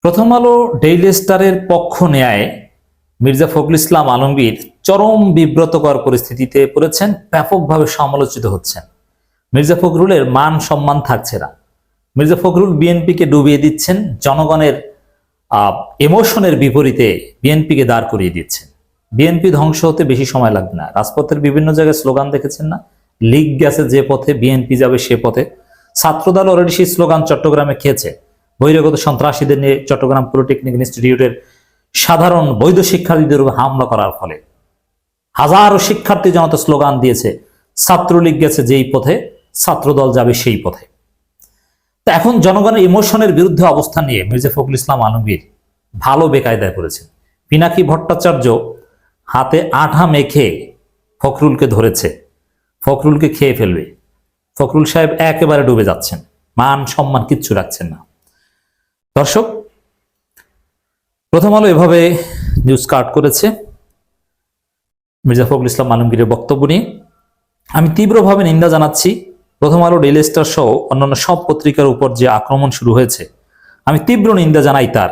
প্রথম আলো ডেইলি স্টারের পক্ষ নেয় মির্জা ফখরুল ইসলাম আলমগীর চরম বিব্রতকর পরিস্থিতিতে পড়েছেন, ব্যাপকভাবে সমালোচিত হচ্ছেন। মির্জা ফখরুলের মান সম্মান থাকছে না। মির্জা ফখরুল বিএনপিকে ডুবিয়ে দিচ্ছেন, জনগণের ইমোশনের বিপরীতে বিএনপিকে দাঁড় করিয়ে দিচ্ছেন। বিএনপি ধ্বংস হতে বেশি সময় লাগবে না। রাজপথের বিভিন্ন জায়গায় স্লোগান দেখেছেন না, লীগ গেছে যে পথে বিএনপি যাবে সে পথে। ছাত্রদল অলরেডি সেই স্লোগান চট্টগ্রামে খেয়েছে। বহিরাগত সন্ত্রাসীদের নিয়ে চট্টগ্রাম পলিটেকনিক ইনস্টিটিউটের সাধারণ বৈধ শিক্ষার্থীদের উপর হামলা করার ফলে হাজারো শিক্ষার্থী জনতা স্লোগান দিয়েছে, ছাত্রলীগ গেছে যেই পথে ছাত্রদল যাবে সেই পথে। তা এখন জনগণের ইমোশনের বিরুদ্ধে অবস্থান নিয়ে মির্জা ফখরুল ইসলাম আলমগীর ভালো বেকায়দায় করেছেন। পিনাকি ভট্টাচার্য হাতে আঠা মেখে ফখরুলকে ধরেছে, ফখরুলকে খেয়ে ফেলবে। ফখরুল সাহেব একেবারে ডুবে যাচ্ছেন, মান সম্মান কিচ্ছু রাখছেন না। দর্শক, প্রথম আলো এভাবে নিউজ কাট করেছে মির্জা ফখরুল ইসলাম আলমগীরের বক্তব্য নিয়ে। আমি তীব্রভাবে নিন্দা জানাচ্ছি। প্রথম আলো, ডেইলি স্টার সহ অন্যান্য সব পত্রিকার উপর যে আক্রমণ শুরু হয়েছে, আমি তীব্র নিন্দা জানাই তার।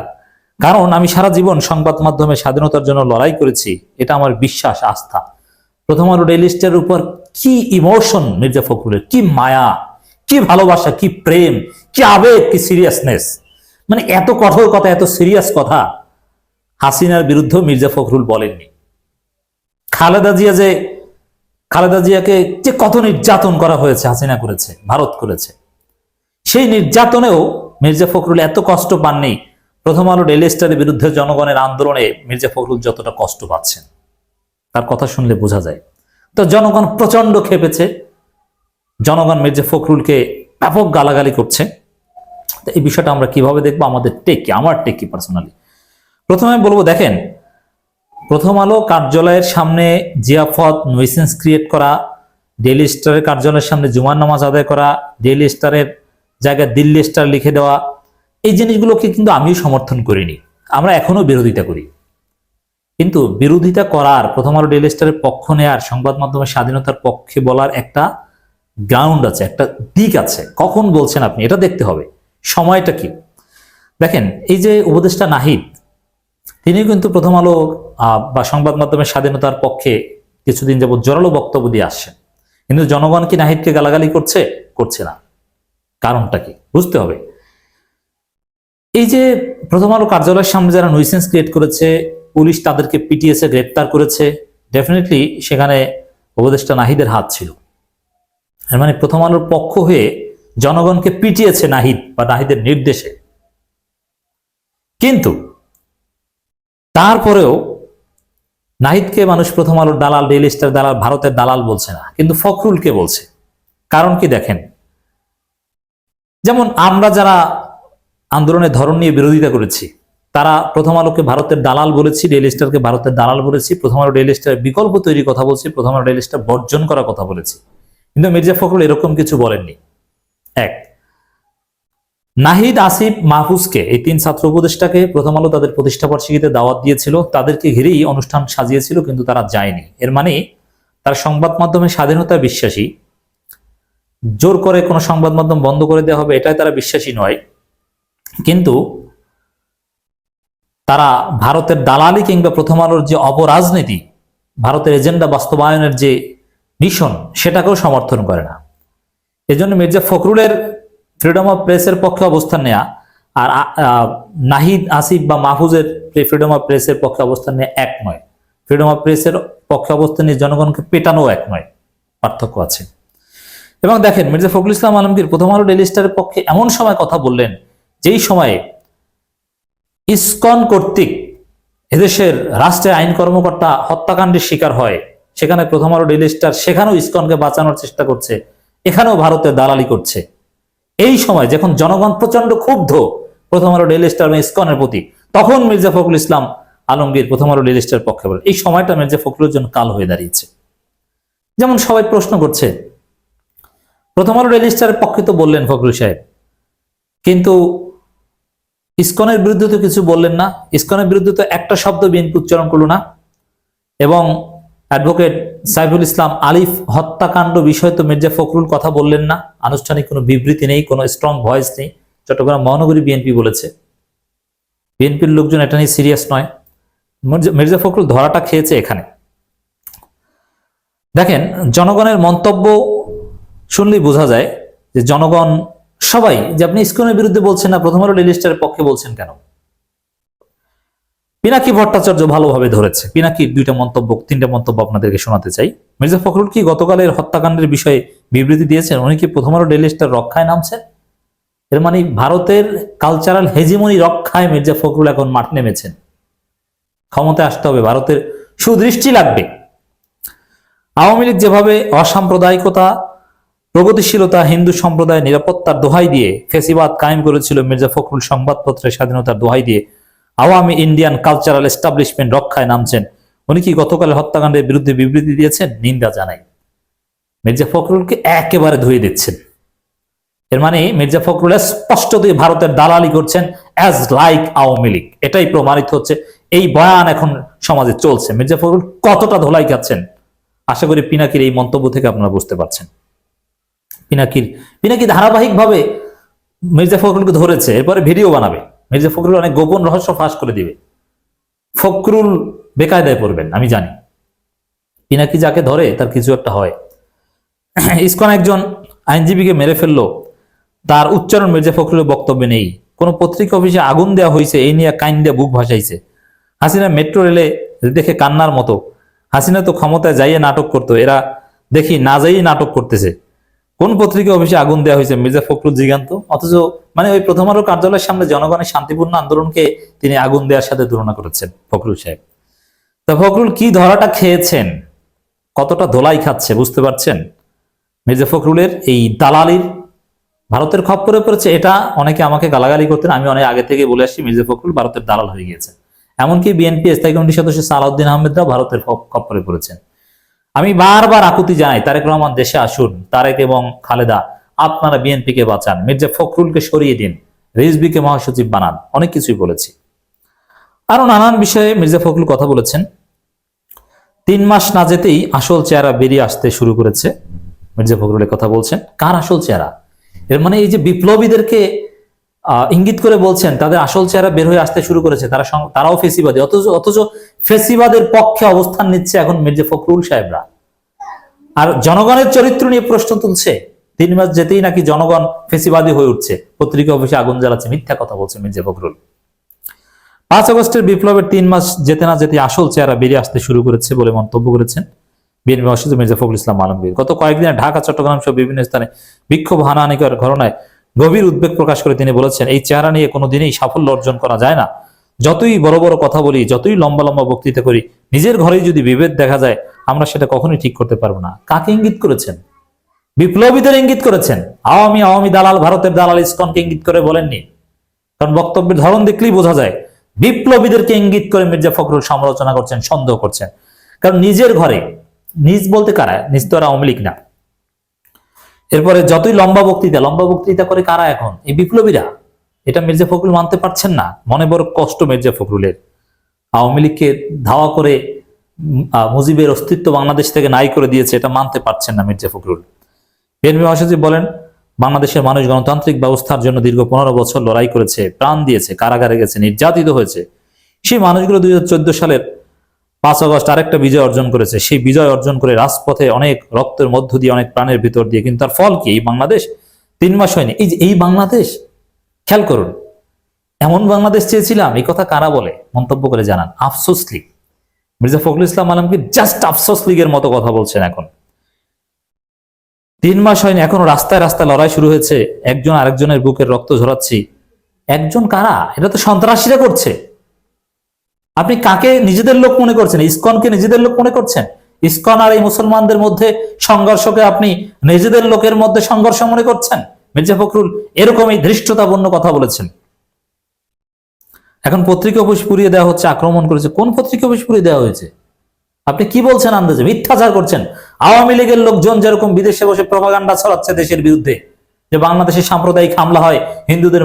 কারণ আমি সারা জীবন সংবাদ মাধ্যমে স্বাধীনতার জন্য লড়াই করেছি, এটা আমার বিশ্বাস, আস্থা। প্রথম আলো, ডেইলি স্টারের উপর কি ইমোশন মির্জা ফখরুলের, কি মায়া, কি ভালোবাসা, কি প্রেম, কি আবেগ, কি সিরিয়াসনেস। মানে এত কঠোর কথা, এত সিরিয়াস কথা হাসিনার বিরুদ্ধে মির্জা ফখরুল বলেননি। খালেদা জিয়াকে যে কত নির্যাতন করা হয়েছে, হাসিনা করেছে, ভারত করেছে, সেই নির্যাতনেও মির্জা ফখরুল এত কষ্ট পাননি। প্রথম আলো, ডেইলি স্টারের বিরুদ্ধে জনগণের আন্দোলনে মির্জা ফখরুল যতটা কষ্ট পাচ্ছেন তার কথা শুনলে বোঝা যায়। তো জনগণ প্রচন্ড খেপেছে, জনগণ মির্জা ফখরুলকে ব্যাপক গালাগালি করছে। এই বিষয়টা আমরা কিভাবে দেখবো, আমার টেক কি পার্সোনালি। প্রথমে বলবো, দেখেন, প্রথম আলো কার্যালয়ের সামনে জিয়াফত নয়সেন্স ক্রিয়েট করা, ডেইলি স্টারের কার্যালয়ের সামনে জুমার নামাজ আদায় করা, ডেইলি স্টারের জায়গায় দিল্লি স্টার লিখে দেওয়া, এই জিনিসগুলোকে কিন্তু আমিও সমর্থন করিনি। আমরা এখনো বিরোধিতা করি। কিন্তু বিরোধিতা করার, প্রথম আলো ডেইলি স্টারের পক্ষ নেয়ার, সংবাদ মাধ্যমের স্বাধীনতার পক্ষে বলার একটা গ্রাউন্ড আছে, একটা দিক আছে। কখন বলছেন আপনি, এটা দেখতে হবে, সময়টা কি। দেখেন, এই যে উপদেষ্টা নাহিদ, তিনি কিন্তু প্রথম আলো বা সংবাদ মাধ্যমের স্বাধীনতার পক্ষে কিছুদিন যাবত জোরালো বক্তব্য দিয়ে আসছেন। কিন্তু জনগণ কি নাহিদকে গালাগালি করছে না? কারণটা কি বুঝতে হবে। এই যে প্রথম আলো কার্যালয়ের সামনে যারা নয়সেন্স ক্রিয়েট করেছে, পুলিশ তাদেরকে পিটিয়েছে, গ্রেপ্তার করেছে, ডেফিনেটলি সেখানে উপদেষ্টা নাহিদের হাত ছিল। মানে প্রথম আলোর পক্ষ হয়ে জনগণকে পিটিয়েছে নাহিদ বা নাহিদের নির্দেশে। কিন্তু তারপরেও নাহিদকে মানুষ প্রথম আলোর দালাল, ডেইলি স্টার দালাল, ভারতের দালাল বলছে না, কিন্তু ফখরুলকে বলছে। কারণ কি দেখেন, যেমন আমরা যারা আন্দোলনের ধরন নিয়ে বিরোধিতা করেছি, তারা প্রথম আলোকে ভারতের দালাল বলেছি, ডেইলি স্টারকে ভারতের দালাল বলেছি, প্রথম আলো ডেইলি স্টারের বিকল্প তৈরির কথা বলছি, প্রথম আলো ডেইলি স্টার বর্জন করার কথা বলেছি। কিন্তু মির্জা ফখরুল এরকম কিছু বলেননি। এক, নাহিদ, আসিফ, মাহফুজকে, এই তিন ছাত্র উপদেষ্টাকে প্রথম আলো তাদের প্রতিষ্ঠাবার্ষিকীতে দাওয়াত দিয়েছিল, তাদেরকে ঘিরেই অনুষ্ঠান সাজিয়েছিল, কিন্তু তারা যায়নি। এর মানে তারা সংবাদ মাধ্যমের স্বাধীনতা বিশ্বাসী। জোর করে কোনো সংবাদ মাধ্যম বন্ধ করে দেওয়া হবে এটাই তারা বিশ্বাসী নয়। কিন্তু তারা ভারতের দালালি কিংবা প্রথম আলোর যে অপরাজনীতি, ভারতের এজেন্ডা বাস্তবায়নের যে মিশন, সেটাকেও সমর্থন করে না। এজন্য মির্জা ফখরুলের ফ্রিডম অফ প্রেসের পক্ষে অবস্থান নেয়া আর নাহিদ, আসিফ বা মাহফুজের ফ্রিডম অফ প্রেসের পক্ষে অবস্থান নেওয়া এক নয়। ফ্রিডম অফ প্রেসের পক্ষে অবস্থান নিয়ে জনগণকে পেটানো এক নয়, পার্থক্য আছে। এবং দেখেন, মির্জা ফখরুল ইসলাম আলমগীর প্রথম আলো ডেইলি স্টারের পক্ষে এমন সময় কথা বললেন যেই সময়ে ইসকন কর্তৃক এদেশের রাষ্ট্রের আইন কর্মকর্তা হত্যাকাণ্ডের শিকার হয়। সেখানে প্রথম আলো ডেইলি স্টার সেখানেও ইসকনকে বাঁচানোর চেষ্টা করছে, এখানেও ভারতের দালালি করছে। এই সময় যখন জনগণ প্রচন্ড ক্ষুব্ধ প্রথম আলো ডেইলি স্টার এবং ইসকনের প্রতি, তখন মির্জা ফখরুল ইসলাম আলমগীর প্রথম আলো ডেইলি স্টারের পক্ষে বলেন। এই সময়টা মির্জা ফখরুলের জন্য কাল হয়ে দাঁড়িয়েছে। যেমন সবাই প্রশ্ন করছে, প্রথম আলো ডেইলি স্টারের পক্ষে তো বললেন ফখরুল সাহেব, কিন্তু ইসকনের বিরুদ্ধে তো কিছু বললেন না। ইসকনের বিরুদ্ধে তো একটা শব্দ বিএনপি উচ্চারণ করলো না। এবং অ্যাডভোকেট সাইফুল ইসলাম আলিফ হত্যাকাণ্ড বিষয়ে তো মির্জা ফখরুল কথা বললেন না। আনুষ্ঠানিক কোনো বিবৃতি নেই, কোনো স্ট্রং ভয়েস নেই। চট্টগ্রাম মহানগরী বিএনপি বলেছে। বিএনপির লোকজন এটা নিয়ে সিরিয়াস নয়। মির্জা ফখরুল ধরাটা খেয়েছে এখানে। দেখেন, জনগণের মন্তব্য শুনলেই বোঝা যায় যে জনগণ সবাই, যে আপনি ইসকনের বিরুদ্ধে বলছেন না, প্রথম আলো ডেইলি স্টারের পক্ষে বলছেন কেন? পিনাকি ভট্টাচার্য ভালোভাবে ধরেছে। পিনাকির তিনটা মন্তব্য আপনাদেরকে শোনাতে চাই। মির্জা ফখরুল কি গতকালের হত্যাকাণ্ডের বিষয়ে বিবৃতি দিয়েছেন? উনি কি প্রথম আলো ডেইলি স্টার রক্ষায় নামছেন? এর মানে ভারতের কালচারাল হেজিমনি রক্ষায় মির্জা ফখরুল এখন মাঠ নেমেছেন। ক্ষমতায় আসতে হবে, ভারতের সুদৃষ্টি লাগবে। আওয়ামী লীগ যেভাবে অসাম্প্রদায়িকতা, প্রগতিশীলতা, হিন্দু সম্প্রদায়ের নিরাপত্তার দোহাই দিয়ে ফেসিবাদ কায়েম করেছিল, মির্জা ফখরুল সংবাদপত্রের স্বাধীনতার দোহাই দিয়ে আওয়ামী ইন্ডিয়ান কালচারাল এস্টাবলিশমেন্ট রক্ষায় নামছেন। উনি কি গতকালের হত্যাকাণ্ডের বিরুদ্ধে বিবৃতি দিয়েছেন? নিন্দা জানাই। মির্জা ফখরুলকে একেবারে ধুয়ে দিচ্ছেন। এর মানে মির্জা ফখরুল স্পষ্টতই ভারতের দালালি করছেন অ্যাজ লাইক আওয়ামী লীগ। এটাই প্রমাণিত হচ্ছে। এই বয়ান এখন সমাজে চলছে। মির্জা ফখরুল কতটা ধোলাই খাচ্ছেন আশা করি পিনাকির এই মন্তব্য থেকে আপনারা বুঝতে পারছেন। পিনাকি ধারাবাহিকভাবে মির্জা ফখরুলকে ধরেছে, এরপরে ভিডিও বানাবে। মির্জা ফখরুল অনেক গোপন রহস্য ফাঁস করে দিবে। ফখরুল বেকায়দায় পড়বেন, আমি জানি। পিনাকি যাকে ধরে তার কিছু একটা হয়। ইসকন একজন আইনজীবীকে মেরে ফেললো, তার উচ্চারণ মির্জা ফখরুলের বক্তব্যে নেই। কোন পত্রিকা অফিসে আগুন দেওয়া হয়েছে, এই নিয়ে কাইন দিয়ে বুক ভাসাইছে। হাসিনা মেট্রো রেলে দেখে কান্নার মতো। হাসিনা তো ক্ষমতায় যাইয়ে নাটক করতো, এরা দেখি না যাইয়ে নাটক করতেছে। কোন পত্রিকা অফিসে আগুন দেওয়া হয়েছে মির্জা ফখরুল জিগান্ত? অথচ মানে ওই প্রথম আলো কার্যালয়ের সামনে জনগণের শান্তিপূর্ণ আন্দোলনকে তিনি আগুন দেওয়ার সাথে তুলনা করেছেন ফখরুল সাহেব। তা ফখরুল কি ধরাটা খেয়েছেন, কতটা ধোলাই খাচ্ছে বুঝতে পারছেন? মির্জা ফখরুলের এই দালালির ভারতের খপ্পরে পড়েছে। এটা অনেকে আমাকে গালাগালি করতেন, আমি অনেক আগে থেকে বলে আসছি মির্জা ফখরুল ভারতের দালাল হয়ে গিয়েছে। এমনকি বিএনপি স্থায়ী কমিটির সদস্য সালাউদ্দিন আহমেদরা ভারতের খপ্পরে পড়েছেন। আমি বারবার আকুতি জানাই, তারেক রহমান দেশে আসুন, তারেক এবং খালেদা আপনারা বিএনপিকে বাঁচান, মির্জা ফখরুলকে সরিয়ে দিন, রিজভিকে মহাসচিব বানান, অনেক কিছুই বলেছি। আরো নানান বিষয়ে মির্জা ফখরুল কথা বলেছেন। 3 মাস না যেতেই আসল চেহারা বেরিয়ে আসতে শুরু করেছে। মির্জা ফখরুলের কথা বলছেন, কার আসল চেহারা? এর মানে এই যে বিপ্লবীদেরকে ইঙ্গিত করে বলছেন তাদের আসল চেহারা বের হয়ে আসতে শুরু করেছে, তারাও ফেসিবাদী। অথচ ফেসিবাদের পক্ষে অবস্থান নিচ্ছে এখন মির্জা ফখরুল সাহেবরা। আর জনগণের চরিত্র নিয়ে প্রশ্ন তুলছে। 3 মাস যেতেই নাকি জনগণ ফেসিবাদী হয়ে উঠছে, পত্রিকা অফিসে আগুন জ্বালাচ্ছে, মিথ্যা কথা বলছে মির্জা ফখরুল। 5 আগস্টের বিপ্লবের 3 মাস যেতে না যেতে আসল চেহারা বেরিয়ে আসতে শুরু করেছে বলে মন্তব্য করেছেন বিএনপি মহাসচিব মির্জা ফখরুল ইসলাম আলমগীর। গত কয়েকদিনে ঢাকা, চট্টগ্রাম সহ বিভিন্ন স্থানে বিক্ষোভ, হানাহানিকর ঘটনায় গভীর উদ্বেগ প্রকাশ করে তিনি বলেছেন, এই চেহারা নিয়ে কোনোদিনই সাফল্য অর্জন করা যায় না। যতই বড় বড় কথা বলি, যতই লম্বা লম্বা বক্তৃতা করি, নিজের ঘরেই যদি বিভেদ দেখা যায়, আমরা সেটা কখনোই ঠিক করতে পারবো না। কাকে ইঙ্গিত করেছেন? বিপ্লবীদের ইঙ্গিত করেছেন। আওয়ামী দালাল, ভারতের দালাল ইসকনকে ইঙ্গিত করে বলেননি। কারণ বক্তব্যের ধরন দেখলেই বোঝা যায় বিপ্লবীদেরকে ইঙ্গিত করে মির্জা ফখরুল সমালোচনা করছেন, সন্দেহ করছেন। কারণ নিজের ঘরে, নিজ বলতে কারা? নিজ তো আর আওয়ামী লীগ না। এরপরে যতই লম্বা বক্তৃতা করে কারা? এখন এই বিপ্লবীরা। এটা মির্জা ফখরুল মানতে পারছেন না। মনে বড় কষ্ট মির্জা ফখরুলের। আওয়ামী লীগকে ধাওয়া করে মুজিবের অস্তিত্ব বাংলাদেশ থেকে নাই করে দিয়েছে, এটা মানতে পারছেন না মির্জা ফখরুল। বিএনপি মহাসচিব বলেন, বাংলাদেশের মানুষ গণতান্ত্রিক ব্যবস্থার জন্য দীর্ঘ 15 বছর লড়াই করেছে, প্রাণ দিয়েছে, কারাগারে গেছে, নির্যাতিত হয়েছে। সেই মানুষগুলো 2014 সালের 5 আগস্ট আরেকটা বিজয় অর্জন করেছে। সেই বিজয় অর্জন করে রাজপথে অনেক রক্তের মধ্য দিয়ে, অনেক প্রাণের ভিতর দিয়ে, কিন্তু তার ফল কি? এই বাংলাদেশ 3 মাস হয়নি। এই বাংলাদেশ, খেয়াল করুন, এমন বাংলাদেশ চেয়েছিলাম। এই কথা কারা বলে? মন্তব্য করে জানান আফসোস লীগ। মির্জা ফখরুল ইসলাম আলমগীর জাস্ট আফসোস লীগের মতো কথা বলছেন। এখন 3 মাস হয়নি, এখনো রাস্তায় রাস্তায় লড়াই শুরু হয়েছে। একজন আরেকজনের বুকের রক্ত ঝরাচ্ছি। একজন কারা? এটা তো সন্ত্রাসীরা করছে। আপনি কাকে নিজেদের লোক মনে করছেন? ইসকনকে নিজেদের লোক মনে করছেন? ইসকন আর এই মুসলমানদের মধ্যে সংঘর্ষকে আপনি নিজেদের লোকের মধ্যে সংঘর্ষ মনে করছেন? মির্জা ফখরুল এরকমই ধৃষ্টতাপূর্ণ কথা বলেছেন। এখন পত্রিকা অফিস পুড়িয়ে দেওয়া হচ্ছে, আক্রমণ করেছে। কোন পত্রিকা অফিস পুড়িয়ে দেওয়া হয়েছে? আপনি কি বলছেন? আন্দাজে মিথ্যাচার করছেন। আওয়ামী লীগের লোকজন যেরকম বিদেশে বসে প্রপাগান্ডা ছড়াচ্ছে দেশের বিরুদ্ধে, যে বাংলাদেশে সাম্প্রদায়িক হামলা হয়, হিন্দুদের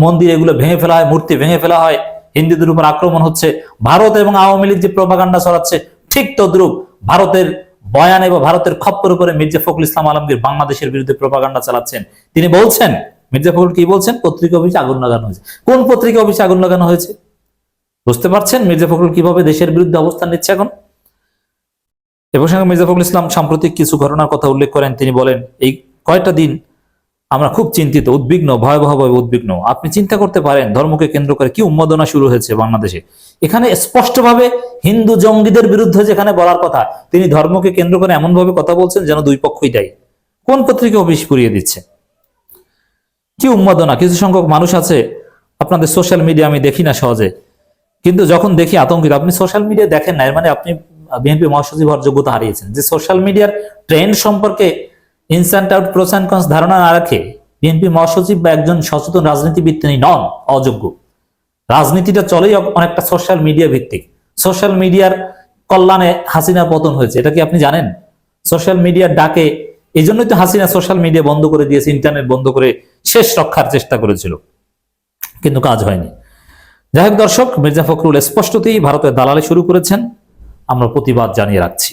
মন্দির এগুলো ভেঙে ফেলা হয়, মূর্তি ভেঙে ফেলা হয়, হিন্দুদের উপর আক্রমণ হচ্ছে। ভারত এবং আওয়ামী লীগ যে প্রপাগান্ডা ছড়াচ্ছে, ঠিক তদ্রুপ ভারতের বয়ানে বা ভারতের খপ্পর করে মির্জা ফখরুল ইসলাম আলমগীর বাংলাদেশের বিরুদ্ধে প্রপাগান্ডা চালাচ্ছেন। তিনি বলছেন মির্জা ফখরুল কি বলছেন? পত্রিকা অফিসে আগুন লাগানো হয়েছে। কোন পত্রিকা অফিসে আগুন লাগানো হয়েছে? বুঝতে পারছেন মির্জা ফখরুল কিভাবে দেশের বিরুদ্ধে অবস্থান নিচ্ছে এখন? এবং সঙ্গে মির্জা ফখরুল ইসলাম সাম্প্রতিক কিছু ঘটনার কথা উল্লেখ করেন। তিনি বলেন, এই কয়েকটা দিন আমরা খুব চিন্তিত, উদ্বিগ্ন, ভয়াবহভাবে উদ্বিগ্ন। আপনি চিন্তা করতে পারেন ধর্মকে কেন্দ্র করে কি উন্মাদনা শুরু হয়েছে বাংলাদেশে। এখানে স্পষ্টভাবে হিন্দু জঙ্গিদের বিরুদ্ধে যেখানে বলার কথা, তিনি ধর্মকে কেন্দ্র করে এমন ভাবে কথা বলছেন যেন দুই পক্ষই দায়ী। কোন পত্রিকা অফিস পুড়িয়ে দিচ্ছে? কি উন্মাদনা! কিছু সংখ্যক মানুষ আছে আপনাদের সোশ্যাল মিডিয়া, আমি দেখি না সহজে, কিন্তু যখন দেখি আতঙ্কিত। আপনি সোশ্যাল মিডিয়া দেখেন না, এর মানে আপনি বিএনপি মহাসচিব হওয়ার যোগ্যতা হারিয়েছেন। যে সোশ্যাল মিডিয়ার ট্রেন্ড সম্পর্কে ইনস্যান্ট আউট প্রোস এন্ড কনস ধারণা না রাখে বিএনপি মহাসচিব বা একজন সচেতন রাজনীতিবিদ তিনি নন, অযোগ্য। রাজনীতিটা চলেই অনেকটা সোশ্যাল মিডিয়া ভিত্তিক। সোশ্যাল মিডিয়ার কল্যাণে হাসিনার পতন হয়েছে, এটা কি আপনি জানেন? সোশ্যাল মিডিয়ার ডাকে, এই জন্যই তো হাসিনা সোশ্যাল মিডিয়া বন্ধ করে দিয়েছে, ইন্টারনেট বন্ধ করে শেষ রক্ষার চেষ্টা করেছিল, কিন্তু কাজ হয়নি। যাই হোক দর্শক, মির্জা ফখরুল স্পষ্টতই ভারতের দালালি শুরু করেছেন, আমরা প্রতিবাদ জানিয়ে রাখছি।